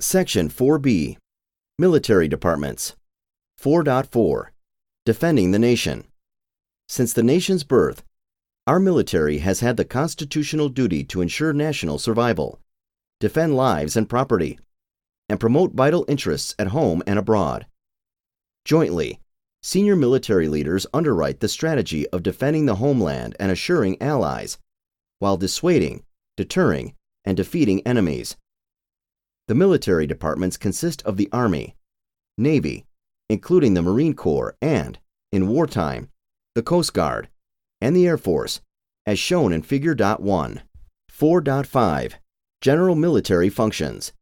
Section 4B, Military Departments. 4.4, Defending the Nation. Since the nation's birth, our military has had the constitutional duty to ensure national survival, defend lives and property, and promote vital interests at home and abroad. Jointly, senior military leaders underwrite the strategy of defending the homeland and assuring allies, while dissuading, deterring, and defeating enemies. The military departments consist of the Army, Navy, including the Marine Corps, and, in wartime, the Coast Guard, and the Air Force, as shown in Figure 1. 4.5, General Military Functions.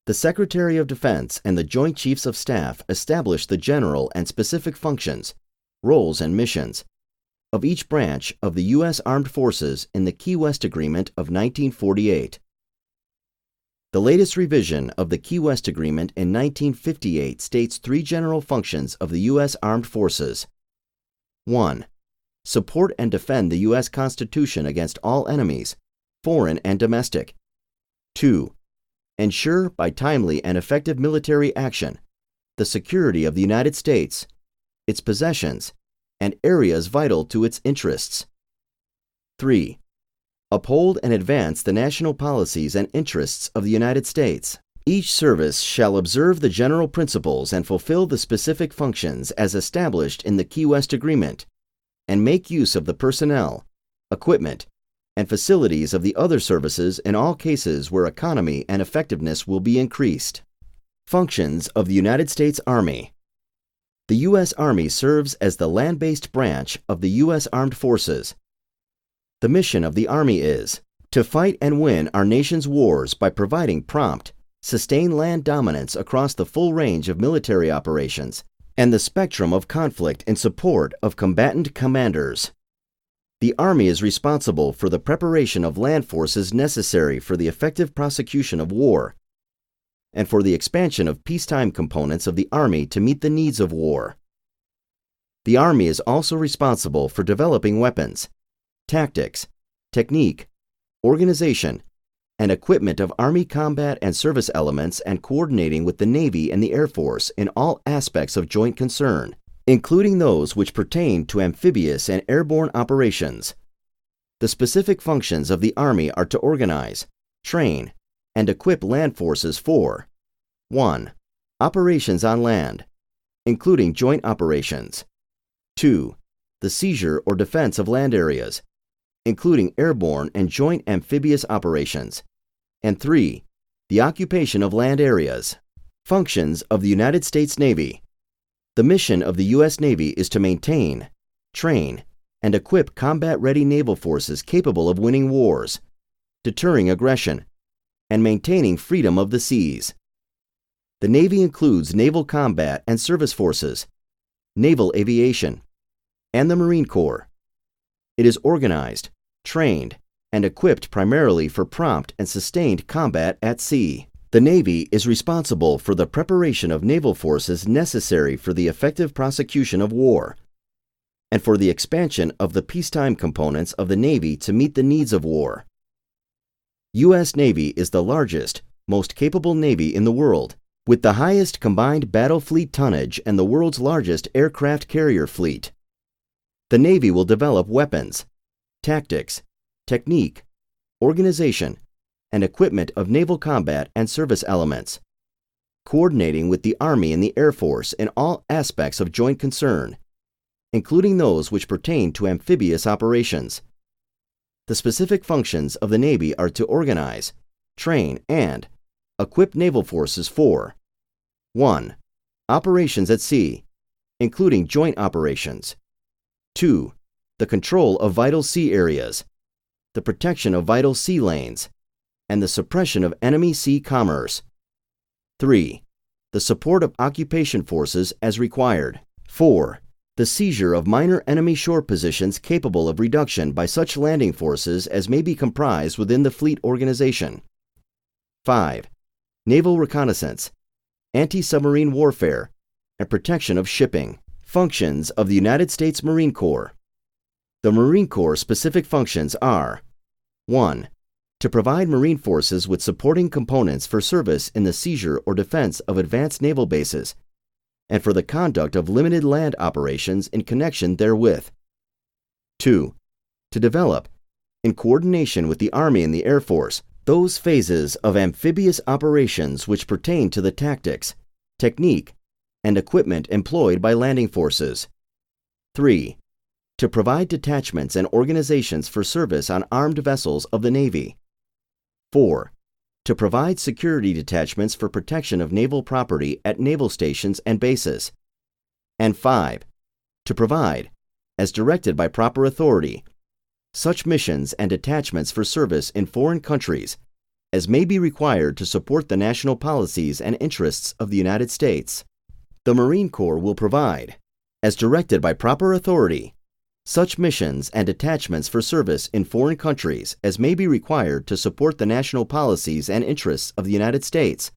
The Secretary of Defense and the Joint Chiefs of Staff establish the general and specific functions, roles, and missions of each branch of the U.S. Armed Forces in the Key West Agreement of 1948. The latest revision of the Key West Agreement in 1958 states three general functions of the U.S. Armed Forces. 1. Support and defend the U.S. Constitution against all enemies, foreign and domestic. 2. Ensure, by timely and effective military action, the security of the United States, its possessions, and areas vital to its interests. 3. Uphold and advance the national policies and interests of the United States. Each service shall observe the general principles and fulfill the specific functions as established in the Key West Agreement, and make use of the personnel, equipment, and facilities of the other services in all cases where economy and effectiveness will be increased. Functions of the United States Army. The U.S. Army serves as the land-based branch of the U.S. Armed Forces. The mission of the Army is to fight and win our nation's wars by providing prompt, sustained land dominance across the full range of military operations and the spectrum of conflict in support of combatant commanders. The Army is responsible for the preparation of land forces necessary for the effective prosecution of war and for the expansion of peacetime components of the Army to meet the needs of war. The Army is also responsible for developing weapons, tactics, technique, organization, and equipment of Army combat and service elements and coordinating with the Navy and the Air Force in all aspects of joint concern, including those which pertain to amphibious and airborne operations. The specific functions of the Army are to organize, train, and equip land forces for 1. Operations on land, including joint operations. 2. The seizure or defense of land areas, including airborne and joint amphibious operations. And 3. The occupation of land areas. Functions of the United States Navy. The mission of the U.S. Navy is to maintain, train, and equip combat-ready naval forces capable of winning wars, deterring aggression, and maintaining freedom of the seas. The Navy includes naval combat and service forces, naval aviation, and the Marine Corps. It is organized, trained, and equipped primarily for prompt and sustained combat at sea. The Navy is responsible for the preparation of naval forces necessary for the effective prosecution of war and for the expansion of the peacetime components of the Navy to meet the needs of war. U.S. Navy is the largest, most capable Navy in the world, with the highest combined battle fleet tonnage and the world's largest aircraft carrier fleet. The Navy will develop weapons, tactics, technique, organization, and equipment of naval combat and service elements, coordinating with the Army and the Air Force in all aspects of joint concern, including those which pertain to amphibious operations. The specific functions of the Navy are to organize, train, and equip naval forces for 1. Operations at sea, including joint operations. 2. The control of vital sea areas, the protection of vital sea lanes, and the suppression of enemy sea commerce. 3. The support of occupation forces as required. 4. The seizure of minor enemy shore positions capable of reduction by such landing forces as may be comprised within the fleet organization. 5. Naval reconnaissance, anti-submarine warfare, and protection of shipping. Functions of the United States Marine Corps. The Marine Corps' specific functions are 1. To provide Marine forces with supporting components for service in the seizure or defense of advanced naval bases, and for the conduct of limited land operations in connection therewith. 2. To develop, in coordination with the Army and the Air Force, those phases of amphibious operations which pertain to the tactics, technique, and equipment employed by landing forces. 3. To provide detachments and organizations for service on armed vessels of the Navy. 4. To provide security detachments for protection of naval property at naval stations and bases. And 5. To provide, as directed by proper authority, such missions and detachments for service in foreign countries as may be required to support the national policies and interests of the United States. The Marine Corps will provide, as directed by proper authority, such missions and detachments for service in foreign countries as may be required to support the national policies and interests of the United States,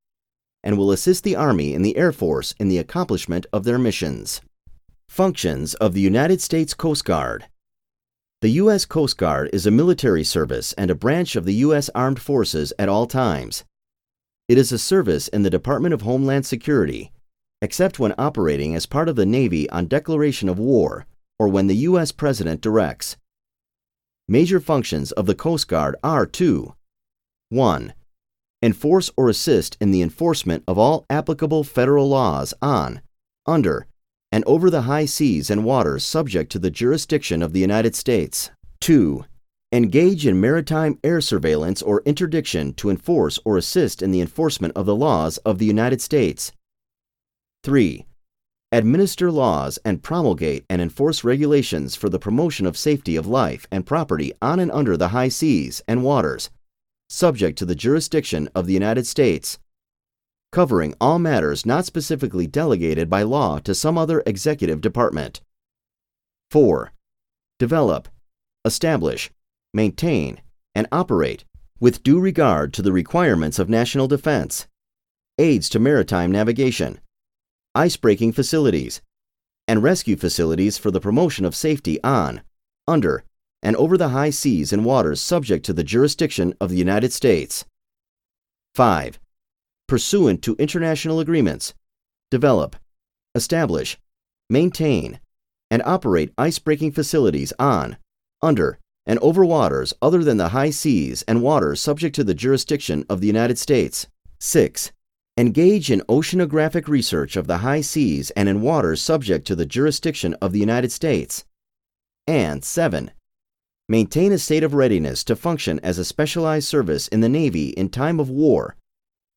and will assist the Army and the Air Force in the accomplishment of their missions. Functions of the United States Coast Guard. The U.S. Coast Guard is a military service and a branch of the U.S. Armed Forces at all times. It is a service in the Department of Homeland Security, except when operating as part of the Navy on declaration of war or when the U.S. President directs. Major functions of the Coast Guard are to 1. Enforce or assist in the enforcement of all applicable federal laws on, under, and over the high seas and waters subject to the jurisdiction of the United States. 2. Engage in maritime air surveillance or interdiction to enforce or assist in the enforcement of the laws of the United States. 3. Administer laws and promulgate and enforce regulations for the promotion of safety of life and property on and under the high seas and waters, subject to the jurisdiction of the United States, covering all matters not specifically delegated by law to some other executive department. 4. Develop, establish, maintain, and operate, with due regard to the requirements of national defense, aids to maritime navigation, ice-breaking facilities, and rescue facilities for the promotion of safety on, under, and over the high seas and waters subject to the jurisdiction of the United States. 5. Pursuant to international agreements, develop, establish, maintain, and operate ice-breaking facilities on, under, and over waters other than the high seas and waters subject to the jurisdiction of the United States. 6. Engage in oceanographic research of the high seas and in waters subject to the jurisdiction of the United States. And 7. Maintain a state of readiness to function as a specialized service in the Navy in time of war,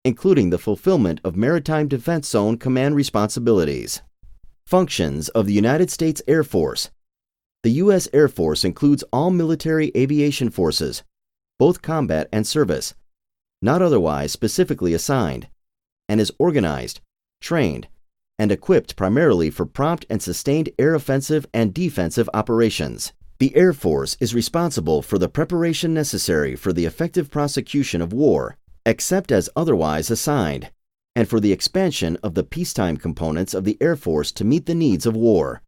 including the fulfillment of Maritime Defense Zone command responsibilities. Functions of the United States Air Force. The U.S. Air Force includes all military aviation forces, both combat and service, not otherwise specifically assigned, and is organized, trained, and equipped primarily for prompt and sustained air offensive and defensive operations. The Air Force is responsible for the preparation necessary for the effective prosecution of war, except as otherwise assigned, and for the expansion of the peacetime components of the Air Force to meet the needs of war.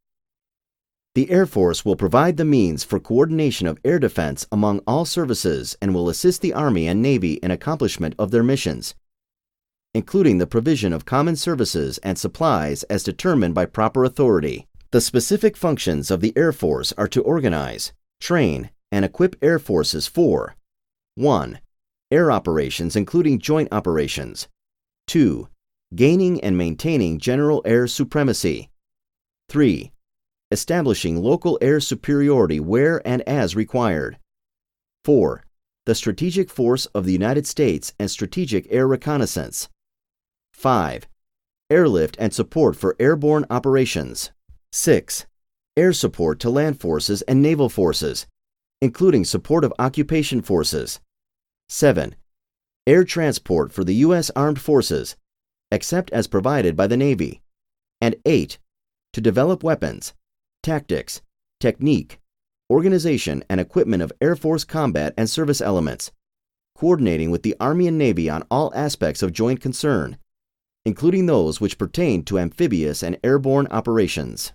The Air Force will provide the means for coordination of air defense among all services and will assist the Army and Navy in accomplishment of their missions, including the provision of common services and supplies as determined by proper authority. The specific functions of the Air Force are to organize, train, and equip air forces for 1. Air operations including joint operations. 2. Gaining and maintaining general air supremacy. 3. Establishing local air superiority where and as required. 4. The strategic force of the United States and strategic air reconnaissance. 5. Airlift and support for airborne operations. 6. Air support to land forces and naval forces, including support of occupation forces. 7. Air transport for the U.S. Armed Forces, except as provided by the Navy. And 8. To develop weapons, tactics, technique, organization, and equipment of Air Force combat and service elements, coordinating with the Army and Navy on all aspects of joint concern, including those which pertain to amphibious and airborne operations.